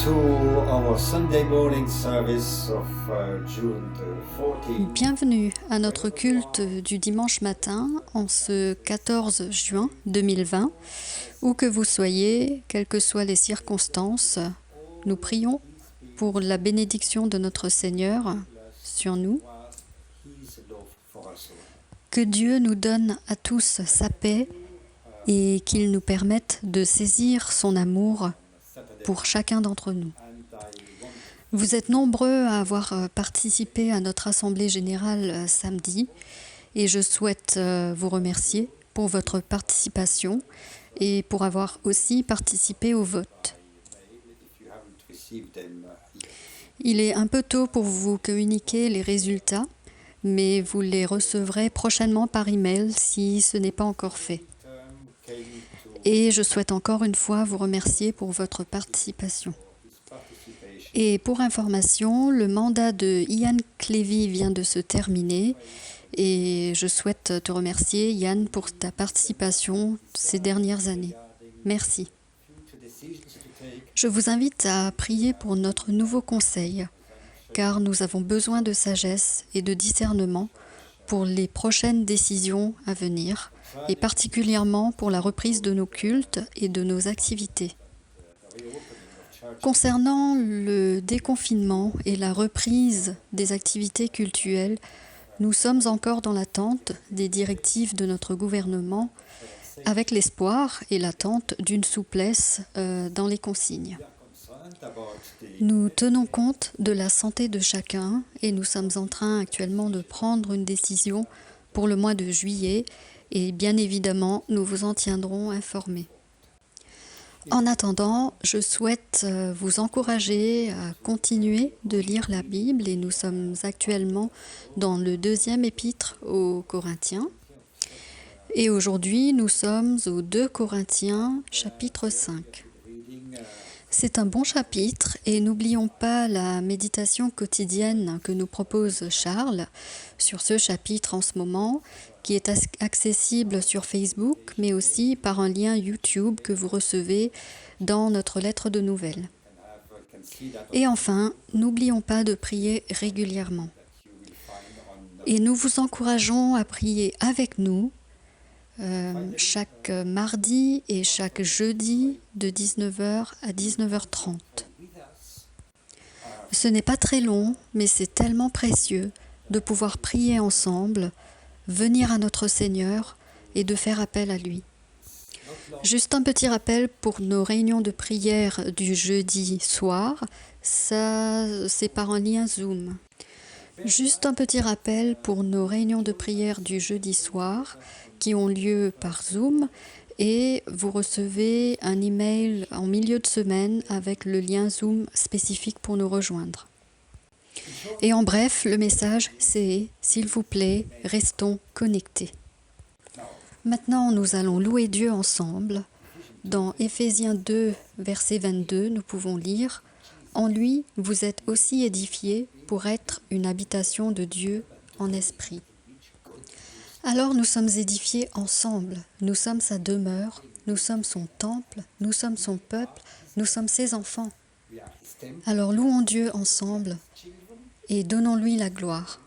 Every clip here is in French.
to our Sunday morning service of June the 14th. Bienvenue à notre culte du dimanche matin en ce 14 juin 2020. Où que vous soyez, quelles que soient les circonstances, nous prions pour la bénédiction de notre Seigneur sur nous. Que Dieu nous donne à tous sa paix et qu'il nous permette de saisir son amour pour chacun d'entre nous. Vous êtes nombreux à avoir participé à notre Assemblée générale samedi et je souhaite vous remercier pour votre participation et pour avoir aussi participé au vote. Il est un peu tôt pour vous communiquer les résultats, mais vous les recevrez prochainement par email si ce n'est pas encore fait. Et je souhaite encore une fois vous remercier pour votre participation. Et pour information, le mandat de Ian Clévy vient de se terminer et je souhaite te remercier, Ian, pour ta participation ces dernières années. Merci. Je vous invite à prier pour notre nouveau conseil, car nous avons besoin de sagesse et de discernement pour les prochaines décisions à venir, et particulièrement pour la reprise de nos cultes et de nos activités. Concernant le déconfinement et la reprise des activités cultuelles, nous sommes encore dans l'attente des directives de notre gouvernement, avec l'espoir et l'attente d'une souplesse dans les consignes. Nous tenons compte de la santé de chacun et nous sommes en train actuellement de prendre une décision pour le mois de juillet et bien évidemment, nous vous en tiendrons informés. En attendant, je souhaite vous encourager à continuer de lire la Bible et nous sommes actuellement dans le 2e épître aux Corinthiens. Et aujourd'hui, nous sommes au 2 Corinthiens, chapitre 5. C'est un bon chapitre et n'oublions pas la méditation quotidienne que nous propose Charles sur ce chapitre en ce moment, qui est accessible sur Facebook, mais aussi par un lien YouTube que vous recevez dans notre lettre de nouvelles. Et enfin, n'oublions pas de prier régulièrement. Et nous vous encourageons à prier avec nous chaque mardi et chaque jeudi de 19h à 19h30. Ce n'est pas très long, mais c'est tellement précieux de pouvoir prier ensemble, venir à notre Seigneur et de faire appel à lui. Juste un petit rappel pour nos réunions de prière du jeudi soir, ça c'est par un lien Zoom. Juste un petit rappel pour nos réunions de prière du jeudi soir qui ont lieu par Zoom et vous recevez un email en milieu de semaine avec le lien Zoom spécifique pour nous rejoindre. Et en bref, le message c'est « S'il vous plaît, restons connectés ». Maintenant, nous allons louer Dieu ensemble. Dans Éphésiens 2, verset 22, nous pouvons lire « En lui, vous êtes aussi édifiés pour être une habitation de Dieu en esprit ». Alors nous sommes édifiés ensemble, nous sommes sa demeure, nous sommes son temple, nous sommes son peuple, nous sommes ses enfants. Alors louons Dieu ensemble et donnons-lui la gloire.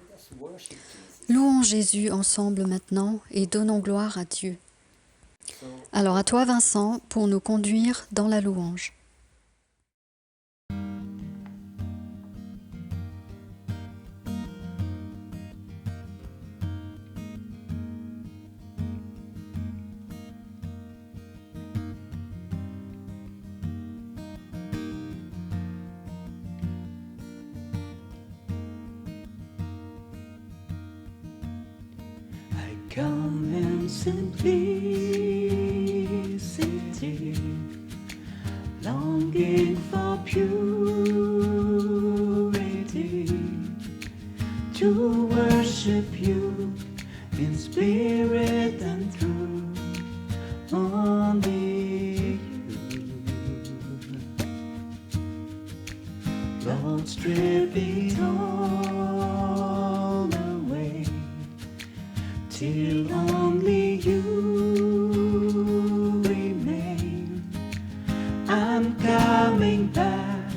Louons Jésus ensemble maintenant et donnons gloire à Dieu. Alors à toi Vincent pour nous conduire dans la louange. Come in simplicity, longing for purity, to worship you in spirit and truth, only you. Lord, strip it all away, till only you remain. I'm coming back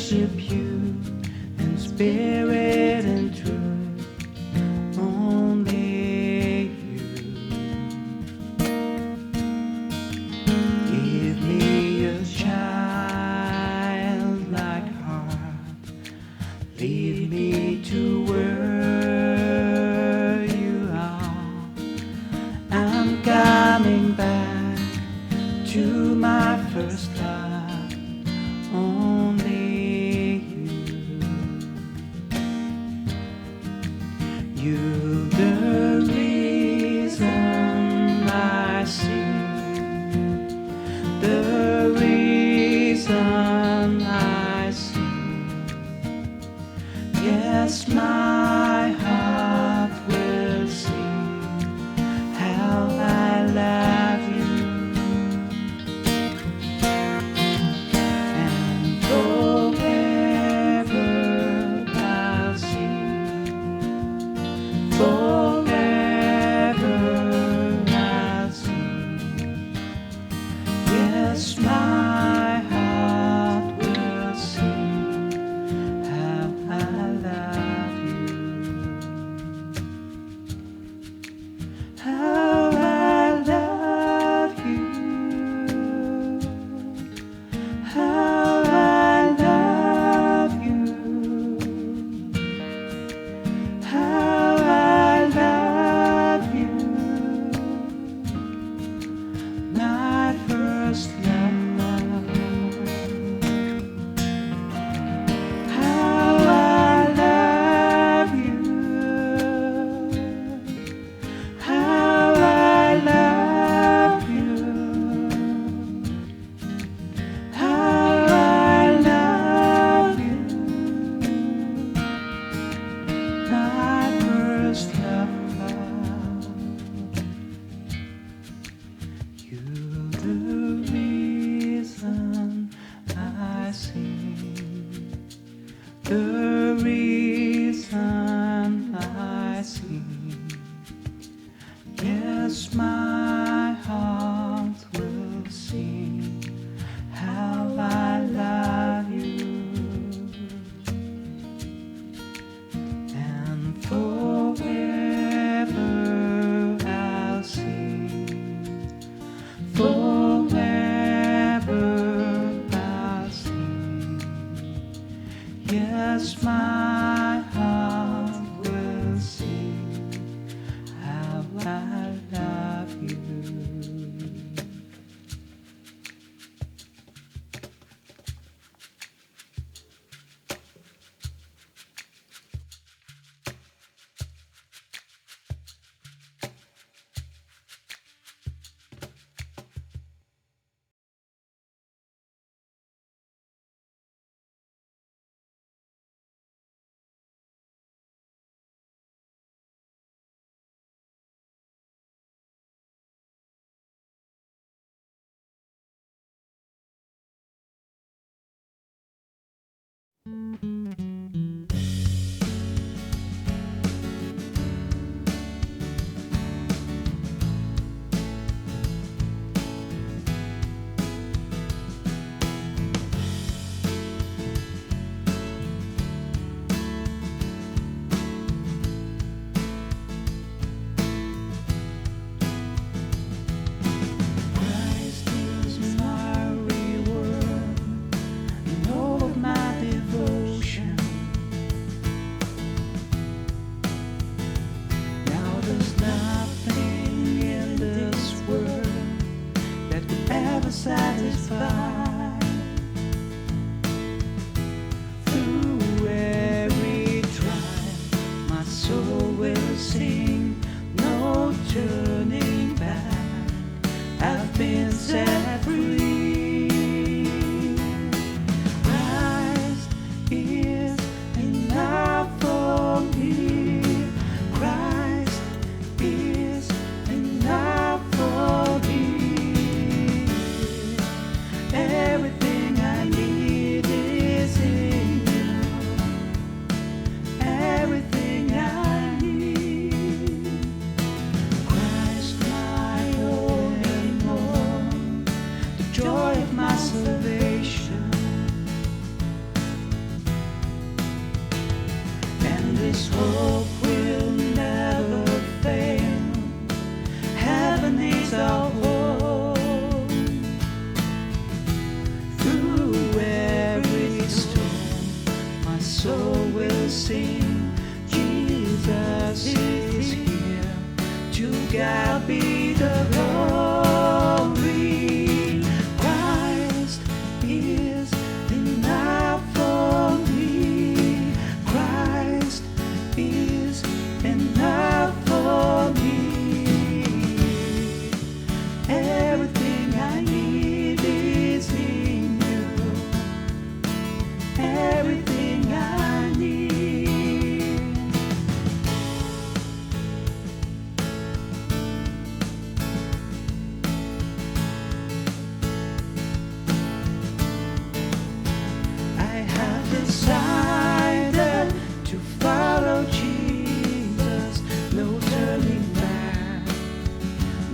worship you in spirit and truth. Only you. Give me a childlike heart. Lead me to where you are. I'm coming back to my first love. Only you. You the reason I sing. The reason I sing. Yes, my heart will sing how I love you. And forever I'll sing. Forever I'll sing. Yes, my heart will sing how I love you. How I love you. How I love you. How I love you. My first love. How I love you. How I love you. How I love you. My first love. You the reason I sing. The reason I sing. Yes, my heart will sing how I love you. And forever I'll sing. Forever I'll sing. Yes, my heart will sing how I love you. Christ is my reward and all of my devotion.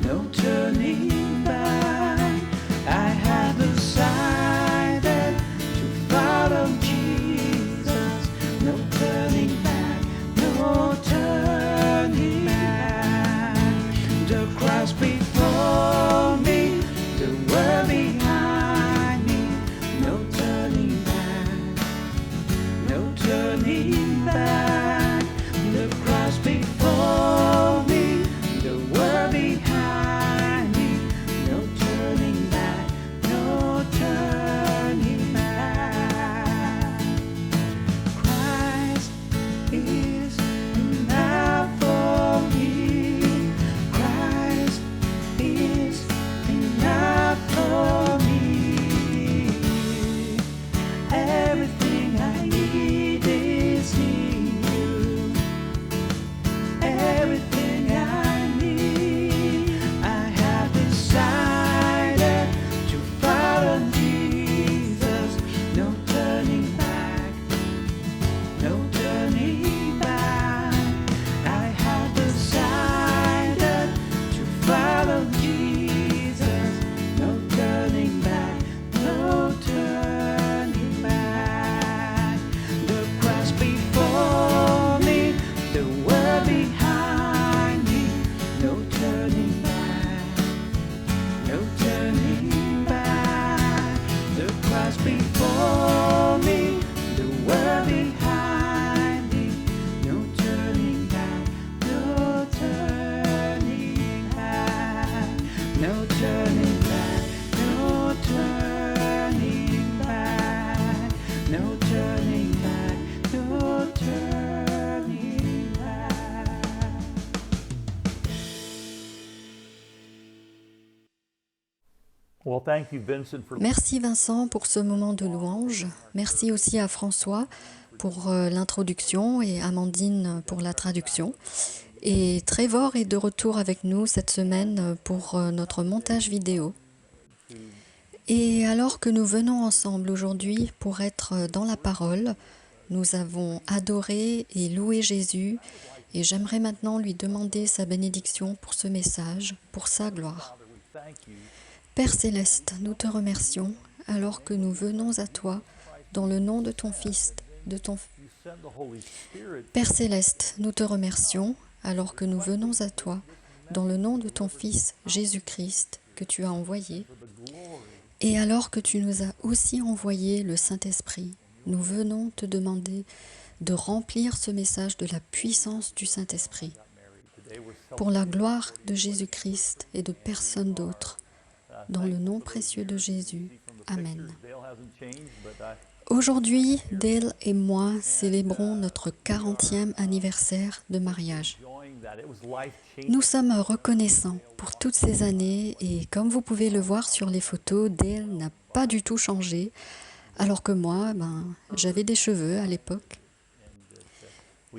no turning back. I have decided to follow Jesus, no turning back, no turning back. The cross before me, the world behind me, no turning back, no turning back. The cross before me, the world behind me, no turning back, no turning back. Christ is enough for me. Christ is enough for me. Everything I need is in you. Everything I need, I have decided to follow Jesus. No turning back, no turning back. I have decided to follow Jesus. No turning back, no turning back. The cross before me, the world behind me, no turning back, no turning back. The cross before me, the world behind me, no turning back, no turning back, no turning back, no turning back, no turning back, no turning back. Well, thank you, Vincent, for Merci Vincent pour ce moment de louange. Merci aussi à François pour l'introduction et Amandine pour la traduction. Et Trevor est de retour avec nous cette semaine pour notre montage vidéo. Et alors que nous venons ensemble aujourd'hui pour être dans la parole, nous avons adoré et loué Jésus et j'aimerais maintenant lui demander sa bénédiction pour ce message, pour sa gloire. thank you. Père Céleste, nous te remercions alors que nous venons à toi dans le nom de ton Fils, You sent the Holy Spirit Père Céleste, nous te remercions alors que nous venons à toi dans le nom de ton Fils Jésus-Christ que tu as envoyé for the glory. et alors que tu nous as aussi envoyé le Saint-Esprit. Nous venons te demander de remplir ce message de la puissance du Saint-Esprit Today we're pour la gloire de Jésus-Christ et de personne d'autre. Dans le nom précieux de Jésus. Amen. Dale hasn't changed, but Aujourd'hui, Dale et moi célébrons notre 40e anniversaire de mariage. enjoying that. It was life-changing. Nous sommes reconnaissants pour toutes ces années et comme vous pouvez le voir sur les photos, Dale n'a pas du tout changé, alors que moi, j'avais des cheveux à l'époque.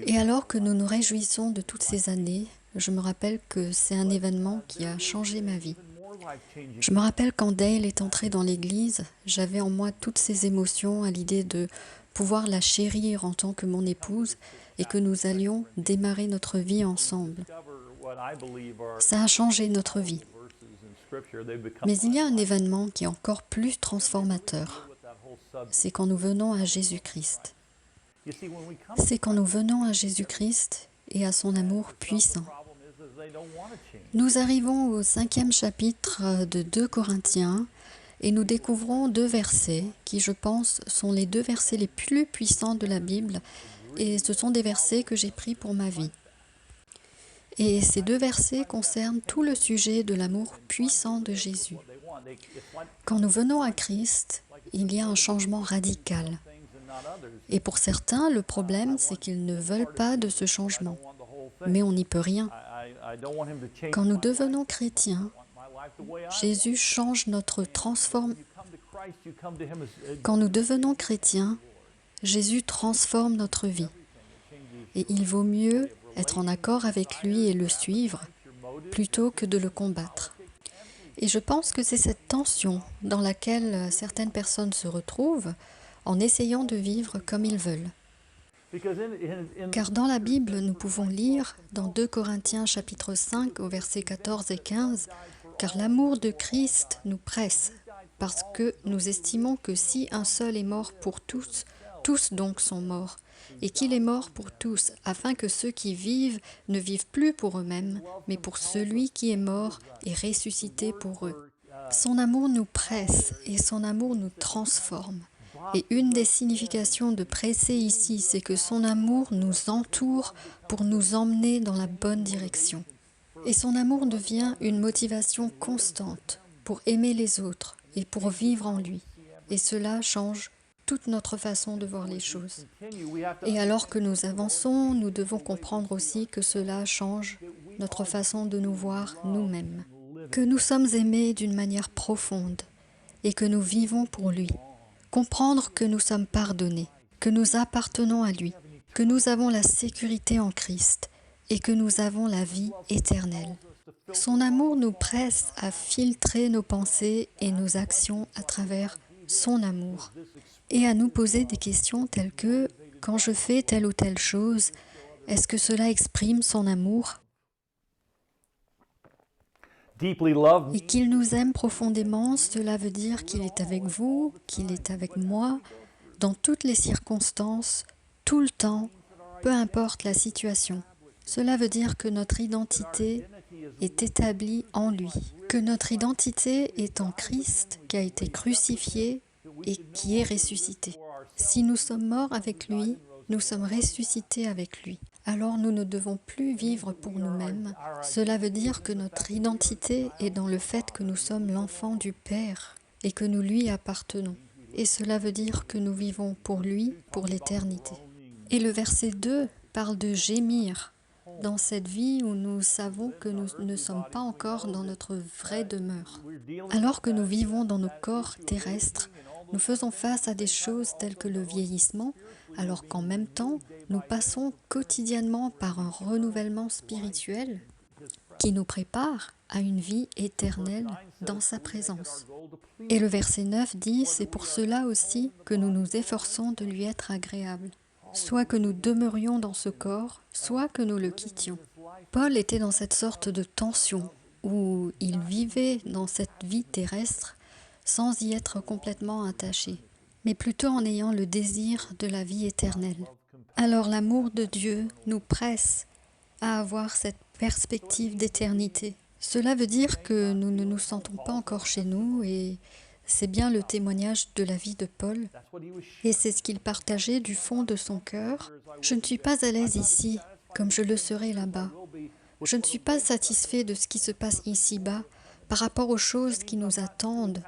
Et alors que nous nous réjouissons de toutes ces années, je me rappelle que c'est un événement qui a changé ma vie. More life-changing. Je me rappelle quand Dale est entré dans l'église, j'avais en moi toutes ces émotions à l'idée de pouvoir la chérir en tant que mon épouse et que nous allions démarrer notre vie ensemble. Discover what I believe are Ça a changé notre vie. verses in Scripture. They've become Mais il y a un événement qui est encore plus transformateur. with that whole subject. C'est quand nous venons à Jésus-Christ. You see, when we come, C'est quand nous venons à Jésus-Christ et à son amour puissant. the problem is they don't want to change. Nous arrivons au 5e chapitre de 2 Corinthiens et nous découvrons 2 versets qui, je pense, sont les 2 versets les plus puissants de la Bible et ce sont des versets que j'ai pris pour ma vie. Et ces 2 versets concernent tout le sujet de l'amour puissant de Jésus. They want. It's like Quand nous venons à Christ, il y a un changement radical. things and not others. Et pour certains, le problème, c'est qu'ils ne veulent pas de ce changement. Want the whole thing. Mais on n'y peut rien. I don't want him to change Quand nous my devenons chrétiens, life the way I Jésus change notre transforme. You come to Christ, you come to him as Quand nous devenons chrétiens, Jésus transforme notre vie. Et il vaut mieux être en accord avec lui et le suivre plutôt que de le combattre. Et je pense que c'est cette tension dans laquelle certaines personnes se retrouvent en essayant de vivre comme ils veulent. Car dans la Bible, nous pouvons lire dans 2 Corinthiens chapitre 5 au verset 14 et 15, « Car l'amour de Christ nous presse, parce que nous estimons que si un seul est mort pour tous, tous donc sont morts, et qu'il est mort pour tous, afin que ceux qui vivent ne vivent plus pour eux-mêmes, mais pour celui qui est mort et ressuscité pour eux. » Son amour nous presse et son amour nous transforme. Et une des significations de presser ici, c'est que son amour nous entoure pour nous emmener dans la bonne direction. Et son amour devient une motivation constante pour aimer les autres et pour vivre en lui. Et cela change toute notre façon de voir les choses. Et alors que nous avançons, nous devons comprendre aussi que cela change notre façon de nous voir nous-mêmes. Que nous sommes aimés d'une manière profonde et que nous vivons pour lui. Comprendre que nous sommes pardonnés, que nous appartenons à lui, que nous avons la sécurité en Christ et que nous avons la vie éternelle. Son amour nous presse à filtrer nos pensées et nos actions à travers son amour et à nous poser des questions telles que « quand je fais telle ou telle chose, est-ce que cela exprime son amour ?» Et qu'il nous aime profondément, cela veut dire qu'il est avec vous, qu'il est avec moi, dans toutes les circonstances, tout le temps, peu importe la situation. Cela veut dire que notre identité est établie en lui, que notre identité est en Christ qui a été crucifié et qui est ressuscité. Si nous sommes morts avec lui, nous sommes ressuscités avec lui. Alors nous ne devons plus vivre pour nous-mêmes. Cela veut dire que notre identité est dans le fait que nous sommes l'enfant du Père et que nous lui appartenons. Et cela veut dire que nous vivons pour lui, pour l'éternité. Et le verset 2 parle de gémir dans cette vie où nous savons que nous ne sommes pas encore dans notre vraie demeure. Alors que nous vivons dans nos corps terrestres, nous faisons face à des choses telles que le vieillissement, alors qu'en même temps, nous passons quotidiennement par un renouvellement spirituel qui nous prépare à une vie éternelle dans sa présence. Et le verset 9 dit « C'est pour cela aussi que nous nous efforçons de lui être agréables, soit que nous demeurions dans ce corps, soit que nous le quittions. » Paul était dans cette sorte de tension où il vivait dans cette vie terrestre sans y être complètement attaché, mais plutôt en ayant le désir de la vie éternelle. Alors l'amour de Dieu nous presse à avoir cette perspective d'éternité. Cela veut dire que nous ne nous sentons pas encore chez nous et c'est bien le témoignage de la vie de Paul. Et c'est ce qu'il partageait du fond de son cœur. « Je ne suis pas à l'aise ici comme je le serai là-bas. Je ne suis pas satisfait de ce qui se passe ici-bas par rapport aux choses qui nous attendent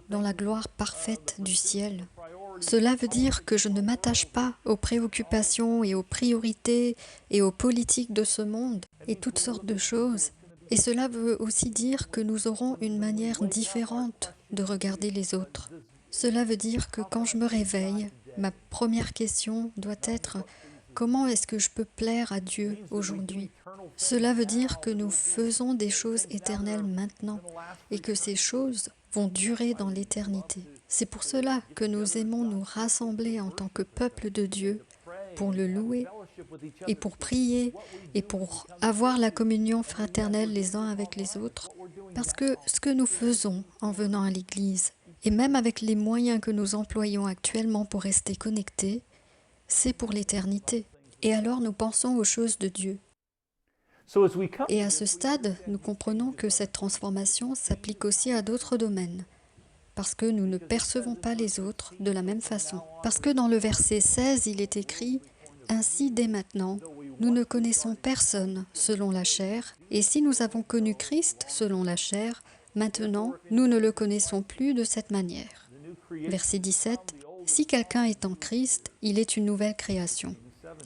dans la gloire parfaite du ciel. Cela veut dire que je ne m'attache pas aux préoccupations et aux priorités et aux politiques de ce monde et toutes sortes de choses. Et cela veut aussi dire que nous aurons une manière différente de regarder les autres. Cela veut dire que quand je me réveille, ma première question doit être « Comment est-ce que je peux plaire à Dieu aujourd'hui ?» Cela veut dire que nous faisons des choses éternelles maintenant et que ces choses vont durer dans l'éternité. C'est pour cela que nous aimons nous rassembler en tant que peuple de Dieu pour le louer et pour prier et pour avoir la communion fraternelle les uns avec les autres. Parce que ce que nous faisons en venant à l'Église, et même avec les moyens que nous employons actuellement pour rester connectés, c'est pour l'éternité. Et alors nous pensons aux choses de Dieu. Et à ce stade, nous comprenons que cette transformation s'applique aussi à d'autres domaines, parce que nous ne percevons pas les autres de la même façon. Parce que dans le verset 16, il est écrit « Ainsi dès maintenant, nous ne connaissons personne selon la chair, et si nous avons connu Christ selon la chair, maintenant nous ne le connaissons plus de cette manière. » Verset 17 « Si quelqu'un est en Christ, il est une nouvelle création.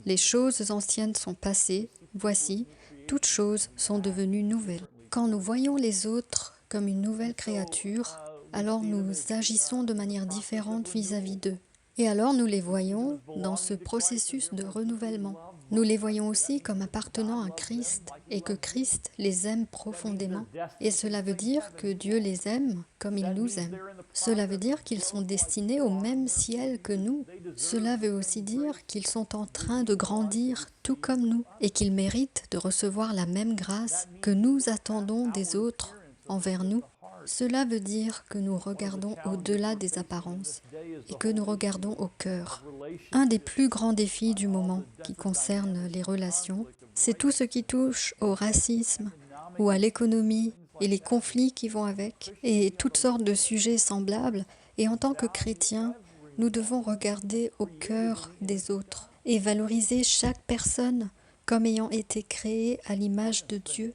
Les choses anciennes sont passées, voici, toutes choses sont devenues nouvelles. » Quand nous voyons les autres comme une nouvelle créature, alors nous agissons de manière différente vis-à-vis d'eux. Et alors nous les voyons dans ce processus de renouvellement. Nous les voyons aussi comme appartenant à Christ et que Christ les aime profondément. Et cela veut dire que Dieu les aime comme il nous aime. Cela veut dire qu'ils sont destinés au même ciel que nous. Cela veut aussi dire qu'ils sont en train de grandir tout comme nous et qu'ils méritent de recevoir la même grâce que nous attendons des autres envers nous. Cela veut dire que nous regardons au-delà des apparences et que nous regardons au cœur. Un des plus grands défis du moment qui concerne les relations, c'est tout ce qui touche au racisme ou à l'économie et les conflits qui vont avec et toutes sortes de sujets semblables. Et en tant que chrétiens, nous devons regarder au cœur des autres et valoriser chaque personne comme ayant été créée à l'image de Dieu.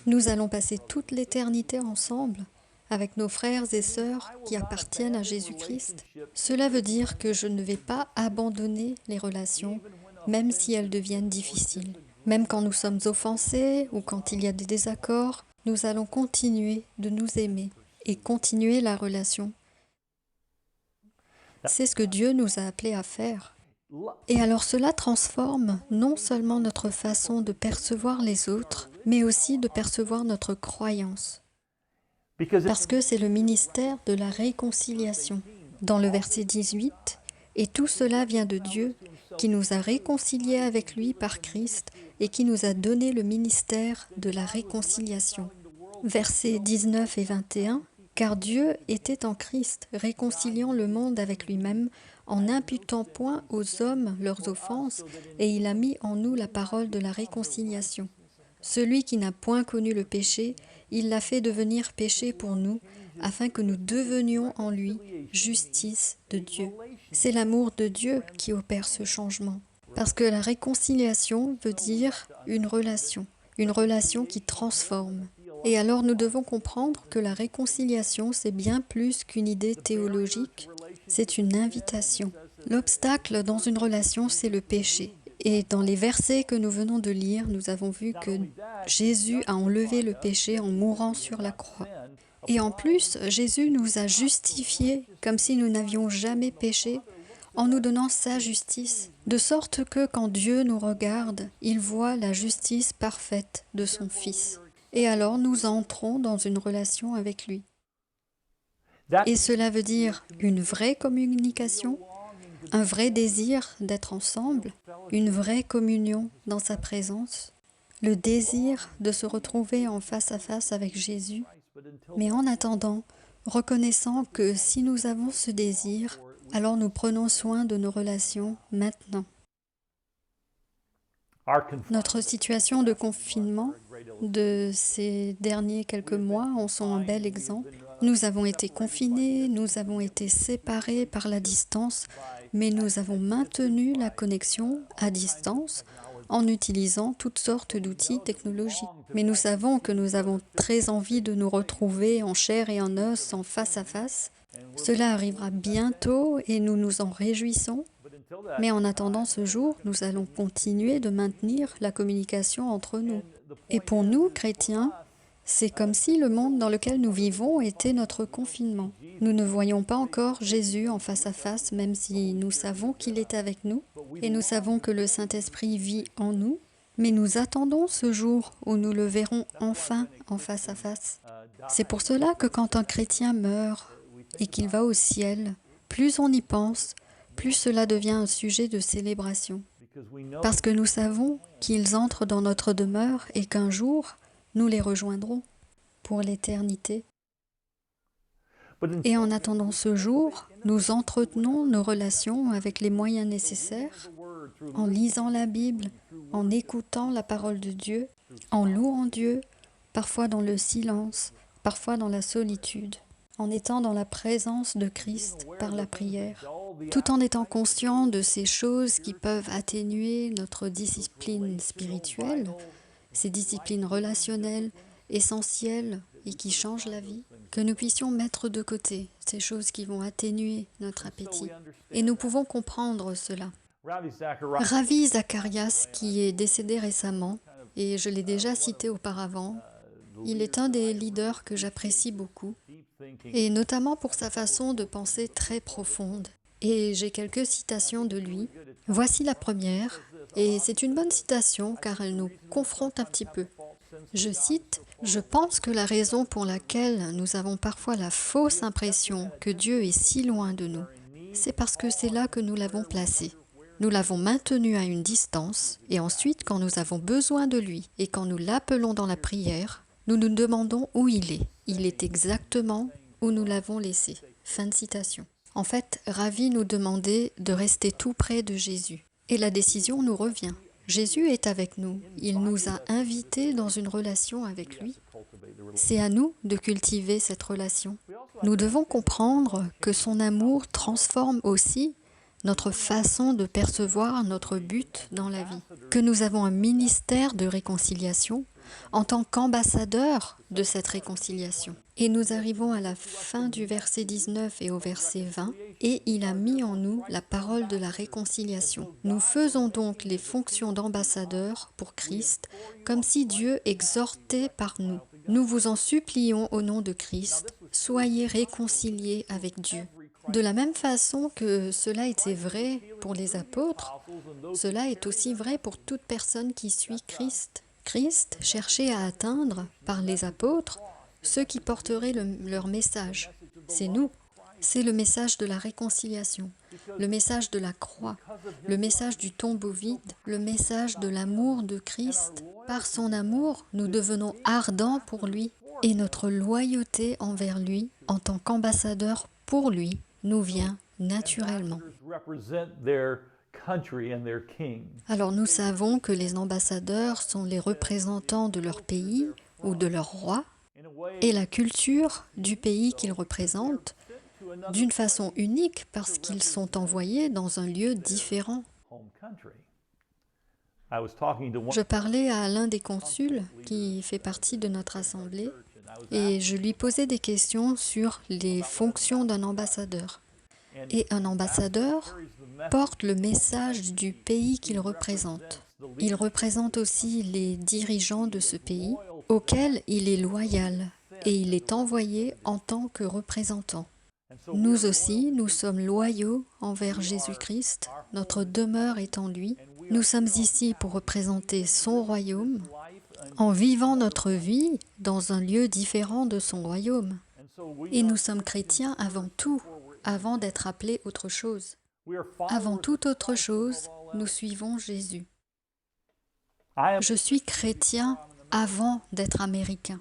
Nous allons passer toute l'éternité ensemble avec nos frères et sœurs qui appartiennent à Jésus-Christ. Cela veut dire que je ne vais pas abandonner les relations, même si elles deviennent difficiles. Même quand nous sommes offensés ou quand il y a des désaccords, nous allons continuer de nous aimer et continuer la relation. C'est ce que Dieu nous a appelés à faire. Et alors cela transforme non seulement notre façon de percevoir les autres, mais aussi de percevoir notre croyance. Parce que c'est le ministère de la réconciliation. Dans le verset 18, « Et tout cela vient de Dieu, qui nous a réconciliés avec lui par Christ et qui nous a donné le ministère de la réconciliation. » Versets 19 et 21, « Car Dieu était en Christ, réconciliant le monde avec lui-même, en n'imputant point aux hommes leurs offenses, et il a mis en nous la parole de la réconciliation. Celui qui n'a point connu le péché, il l'a fait devenir péché pour nous, afin que nous devenions en lui justice de Dieu. » C'est l'amour de Dieu qui opère ce changement. Parce que la réconciliation veut dire une relation qui transforme. Et alors nous devons comprendre que la réconciliation, c'est bien plus qu'une idée théologique, c'est une invitation. L'obstacle dans une relation, c'est le péché. Et dans les versets que nous venons de lire, nous avons vu que Jésus a enlevé le péché en mourant sur la croix. Et en plus, Jésus nous a justifiés comme si nous n'avions jamais péché, en nous donnant sa justice, de sorte que quand Dieu nous regarde, il voit la justice parfaite de son Fils. Et alors nous entrons dans une relation avec lui. Et cela veut dire une vraie communication, un vrai désir d'être ensemble, une vraie communion dans sa présence, le désir de se retrouver en face à face avec Jésus. Mais en attendant, reconnaissant que si nous avons ce désir, alors nous prenons soin de nos relations maintenant. Notre situation de confinement de ces derniers quelques mois en sont un bel exemple. Nous avons été confinés, nous avons été séparés par la distance, mais nous avons maintenu la connexion à distance en utilisant toutes sortes d'outils technologiques. Mais nous savons que nous avons très envie de nous retrouver en chair et en os, en face à face. Cela arrivera bientôt et nous nous en réjouissons. Mais en attendant ce jour, nous allons continuer de maintenir la communication entre nous. Et pour nous, chrétiens, c'est comme si le monde dans lequel nous vivons était notre confinement. Nous ne voyons pas encore Jésus en face à face, même si nous savons qu'il est avec nous, et nous savons que le Saint-Esprit vit en nous, mais nous attendons ce jour où nous le verrons enfin en face à face. C'est pour cela que quand un chrétien meurt et qu'il va au ciel, plus on y pense, plus cela devient un sujet de célébration. Parce que nous savons qu'ils entrent dans notre demeure et qu'un jour, nous les rejoindrons pour l'éternité. Et en attendant ce jour, nous entretenons nos relations avec les moyens nécessaires, en lisant la Bible, en écoutant la parole de Dieu, en louant Dieu, parfois dans le silence, parfois dans la solitude, en étant dans la présence de Christ par la prière, tout en étant conscient de ces choses qui peuvent atténuer notre discipline spirituelle, ces disciplines relationnelles essentielles et qui changent la vie, que nous puissions mettre de côté ces choses qui vont atténuer notre appétit. Et nous pouvons comprendre cela. Ravi Zacharias, qui est décédé récemment, et je l'ai déjà cité auparavant, il est un des leaders que j'apprécie beaucoup, et notamment pour sa façon de penser très profonde. Et j'ai quelques citations de lui. Voici la première. Et c'est une bonne citation car elle nous confronte un petit peu. Je cite, « Je pense que la raison pour laquelle nous avons parfois la fausse impression que Dieu est si loin de nous, c'est parce que c'est là que nous l'avons placé. Nous l'avons maintenu à une distance et ensuite, quand nous avons besoin de lui et quand nous l'appelons dans la prière, nous nous demandons où il est. Il est exactement où nous l'avons laissé. » Fin de citation. En fait, Ravi nous demandait de rester tout près de Jésus. Et la décision nous revient. Jésus est avec nous. Il nous a invités dans une relation avec lui. C'est à nous de cultiver cette relation. Nous devons comprendre que son amour transforme aussi notre façon de percevoir notre but dans la vie. Que nous avons un ministère de réconciliation en tant qu'ambassadeurs de cette réconciliation. Et nous arrivons à la fin du verset 19 et au verset 20. « Et il a mis en nous la parole de la réconciliation. Nous faisons donc les fonctions d'ambassadeurs pour Christ, comme si Dieu exhortait par nous. Nous vous en supplions au nom de Christ, soyez réconciliés avec Dieu. » De la même façon que cela était vrai pour les apôtres, cela est aussi vrai pour toute personne qui suit Christ. Christ cherchait à atteindre, par les apôtres, ceux qui porteraient leur message. C'est nous. C'est le message de la réconciliation, le message de la croix, le message du tombeau vide, le message de l'amour de Christ. Par son amour, nous devenons ardents pour lui et notre loyauté envers lui, en tant qu'ambassadeur pour lui, nous vient naturellement. Alors nous savons que les ambassadeurs sont les représentants de leur pays ou de leur roi et la culture du pays qu'ils représentent d'une façon unique parce qu'ils sont envoyés dans un lieu différent. Je parlais à l'un des consuls qui fait partie de notre assemblée et je lui posais des questions sur les fonctions d'un ambassadeur. Et un ambassadeur porte le message du pays qu'il représente. Il représente aussi les dirigeants de ce pays auquel il est loyal et il est envoyé en tant que représentant. Nous aussi, nous sommes loyaux envers Jésus-Christ, notre demeure est en lui. Nous sommes ici pour représenter son royaume en vivant notre vie dans un lieu différent de son royaume. Et nous sommes chrétiens avant tout, avant d'être appelés autre chose. Avant toute autre chose, nous suivons Jésus. Je suis chrétien avant d'être américain.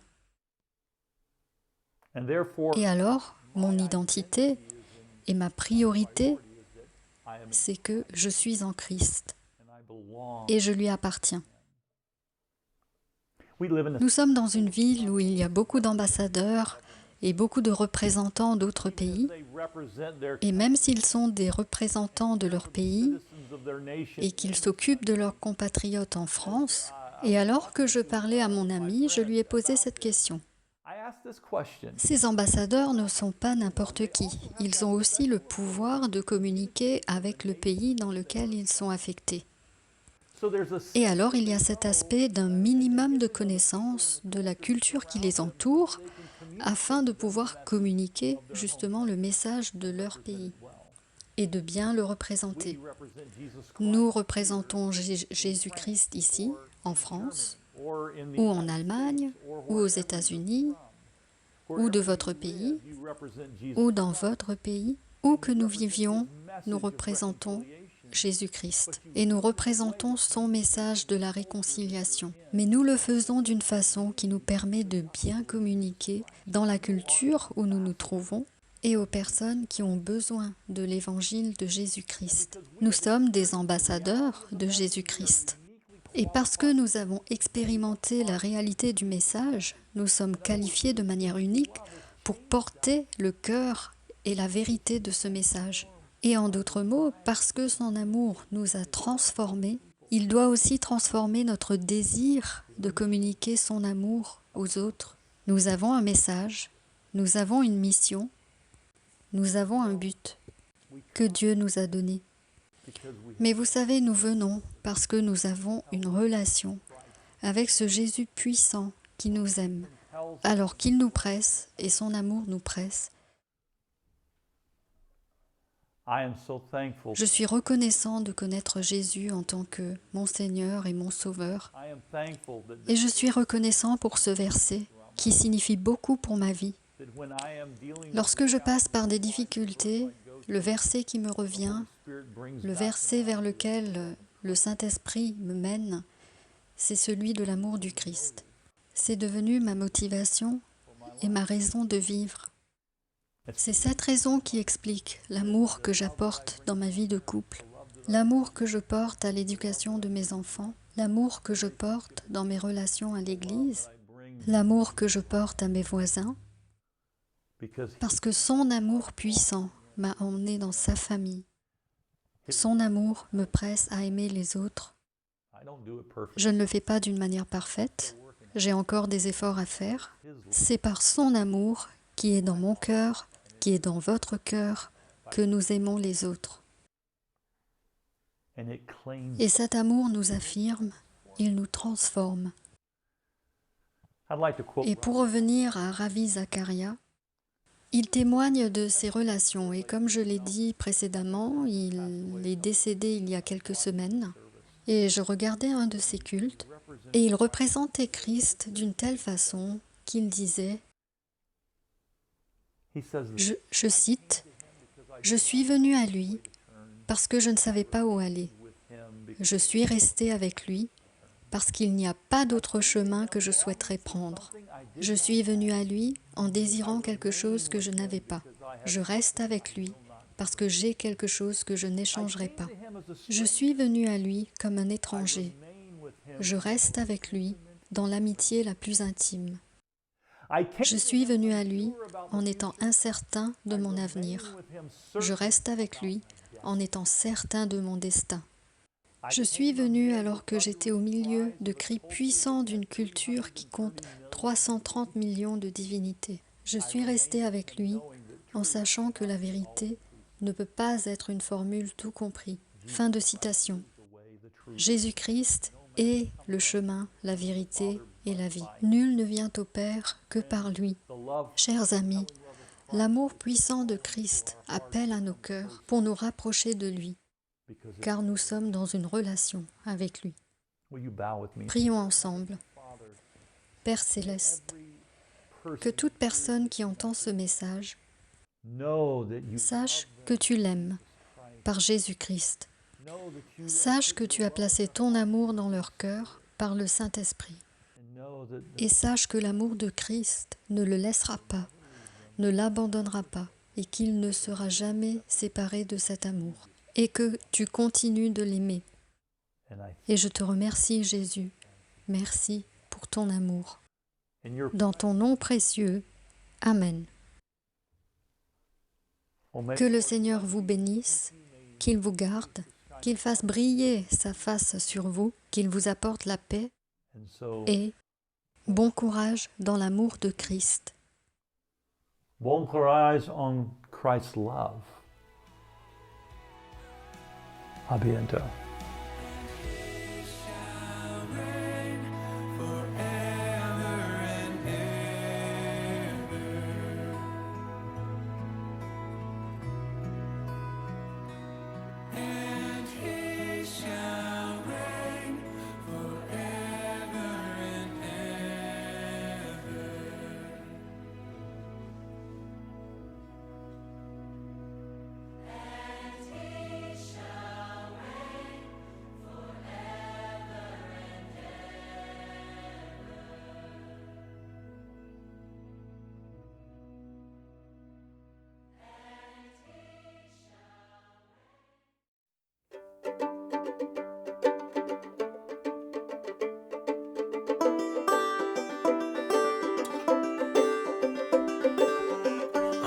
Et alors, mon identité et ma priorité, c'est que je suis en Christ et je lui appartiens. Nous sommes dans une ville où il y a beaucoup d'ambassadeurs et beaucoup de représentants d'autres pays. Et même s'ils sont des représentants de leur pays et qu'ils s'occupent de leurs compatriotes en France, et alors que je parlais à mon ami, je lui ai posé cette question. Ces ambassadeurs ne sont pas n'importe qui. Ils ont aussi le pouvoir de communiquer avec le pays dans lequel ils sont affectés. Et alors, il y a cet aspect d'un minimum de connaissance de la culture qui les entoure afin de pouvoir communiquer justement le message de leur pays et de bien le représenter. Nous représentons Jésus-Christ ici, en France, ou en Allemagne, ou aux États-Unis, ou de votre pays, ou dans votre pays, où que nous vivions, nous représentons Jésus-Christ et nous représentons son message de la réconciliation. Mais nous le faisons d'une façon qui nous permet de bien communiquer dans la culture où nous nous trouvons et aux personnes qui ont besoin de l'évangile de Jésus-Christ. Nous sommes des ambassadeurs de Jésus-Christ. Et parce que nous avons expérimenté la réalité du message, nous sommes qualifiés de manière unique pour porter le cœur et la vérité de ce message. Et en d'autres mots, parce que son amour nous a transformés, il doit aussi transformer notre désir de communiquer son amour aux autres. Nous avons un message, nous avons une mission, nous avons un but que Dieu nous a donné. Mais vous savez, nous venons parce que nous avons une relation avec ce Jésus puissant qui nous aime, alors qu'il nous presse et son amour nous presse. I am so thankful. Je suis reconnaissant de connaître Jésus en tant que mon Seigneur et mon Sauveur. I am thankful Et je suis reconnaissant pour ce verset qui signifie beaucoup pour ma vie. that when I am dealing Lorsque je passe par des difficultés, le verset qui me revient, Spirit brings le verset vers lequel le Saint-Esprit me mène, c'est celui de l'amour du Christ. C'est devenu ma motivation et ma raison de vivre. C'est cette raison qui explique l'amour que j'apporte dans ma vie de couple, l'amour que je porte à l'éducation de mes enfants, l'amour que je porte dans mes relations à l'Église, l'amour que je porte à mes voisins, because parce que son amour puissant m'a emmené dans sa famille. Son amour me presse à aimer les autres. I don't do it perfect. Je ne le fais pas d'une manière parfaite, j'ai encore des efforts à faire. C'est par son amour qui est dans mon cœur, qui est dans votre cœur, que nous aimons les autres. And it cleans. Et cet amour nous affirme, il nous transforme. I'd like to quote Et pour revenir à Ravi Zacharias, il témoigne de ses relations et comme je l'ai dit précédemment, il est décédé il y a quelques semaines et je regardais un de ses cultes et il représentait Christ d'une telle façon qu'il disait, he says this, je cite, « Je suis venu à lui parce que je ne savais pas où aller. Je suis resté avec lui parce qu'il n'y a pas d'autre chemin que je souhaiterais prendre. Je suis venu à lui en désirant quelque chose que je n'avais pas. Je reste avec lui parce que j'ai quelque chose que je n'échangerai pas. Je suis venu à lui comme un étranger. Je reste avec lui dans l'amitié la plus intime. Je suis venu à lui en étant incertain de mon avenir. Je reste avec lui en étant certain de mon destin. Je suis venu alors que j'étais au milieu de cris puissants d'une culture qui compte 330 millions de divinités. Je suis resté avec lui en sachant que la vérité ne peut pas être une formule tout compris. Fin de citation. Jésus-Christ est le chemin, la vérité et la vie. Nul ne vient au Père que par lui. Chers amis, l'amour puissant de Christ appelle à nos cœurs pour nous rapprocher de lui, car nous sommes dans une relation avec lui. will you bow with me? Prions ensemble. Père céleste, que toute personne qui entend ce message Know that you sache que tu l'aimes par Jésus-Christ. know that you Sache que tu as placé ton amour dans leur cœur par le Saint-Esprit. know that Et sache que l'amour de Christ ne le laissera pas, ne l'abandonnera pas, et qu'il ne sera jamais séparé de cet amour. Et que tu continues de l'aimer. and I Et je te remercie, Jésus. Merci pour ton amour. in your Dans ton nom précieux. Amen. Que le Seigneur vous bénisse, qu'il vous garde, qu'il fasse briller sa face sur vous, qu'il vous apporte la paix and so et bon courage dans l'amour de Christ. bon courage on Christ's love. A bientôt.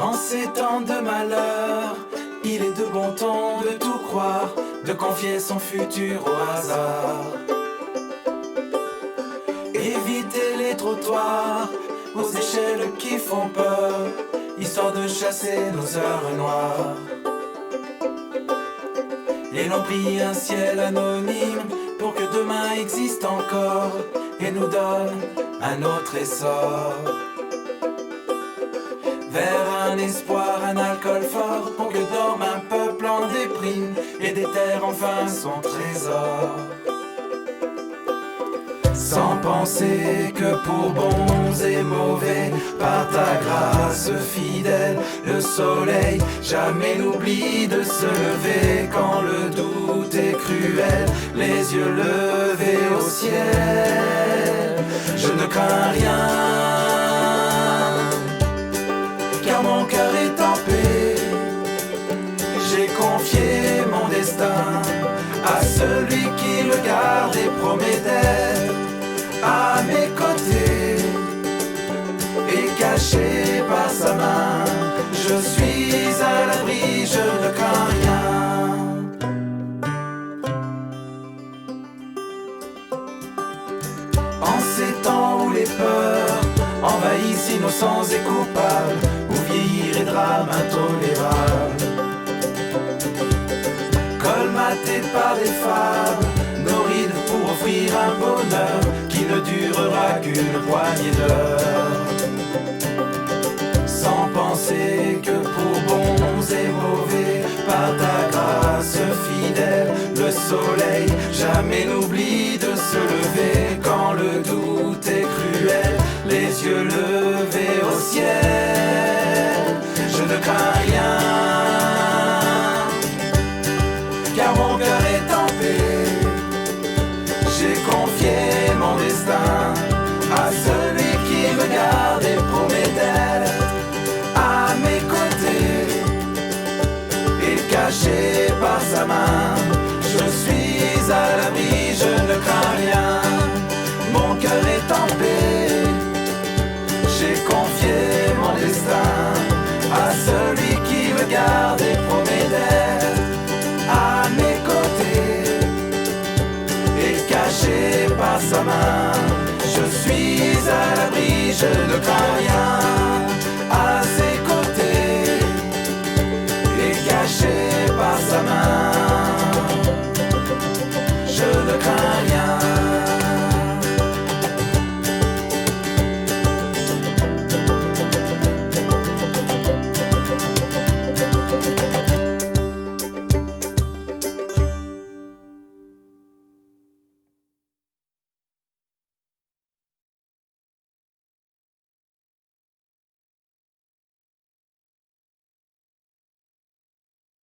En ces temps de malheur, il est de bon ton de tout croire, de confier son futur au hasard. Éviter les trottoirs, aux échelles qui font peur, histoire de chasser nos heures noires. Et l'on prie un ciel anonyme pour que demain existe encore et nous donne un autre essor. Vers un espoir, un alcool fort pour que dorme un peuple en ruines et déterre enfin son trésor. Sans penser que pour bons et mauvais, par ta grâce fidèle, le soleil jamais n'oublie de se lever. Quand le doute est cruel, les yeux levés au ciel, je ne crains rien, car mon cœur est en paix. J'ai confié mon destin à celui qui le garde et promet d'être à mes côtés et caché par sa main. Je suis à l'abri, je ne crains rien. En ces temps où les peurs envahissent innocents et coupables, où vieillir et drame intolérable, colmatés par des fables, nos rides pour offrir un bonheur qui ne durera qu'une poignée d'heures. Sans penser que pour bons et mauvais, par ta grâce fidèle, le soleil jamais n'oublie de se lever. Quand le doute est cruel, les yeux levés au ciel, je ne crains rien, car mon cœur est en paix. J'ai confié mon destin à celui qui me garde et promet d'être à mes côtés et caché par sa main. Je suis à l'abri, je ne crains rien, mon cœur est en paix. J'ai confié mon destin à celui qui me garde et promet d'être à mes côtés et caché par sa main. Je suis à l'abri, je ne crains rien.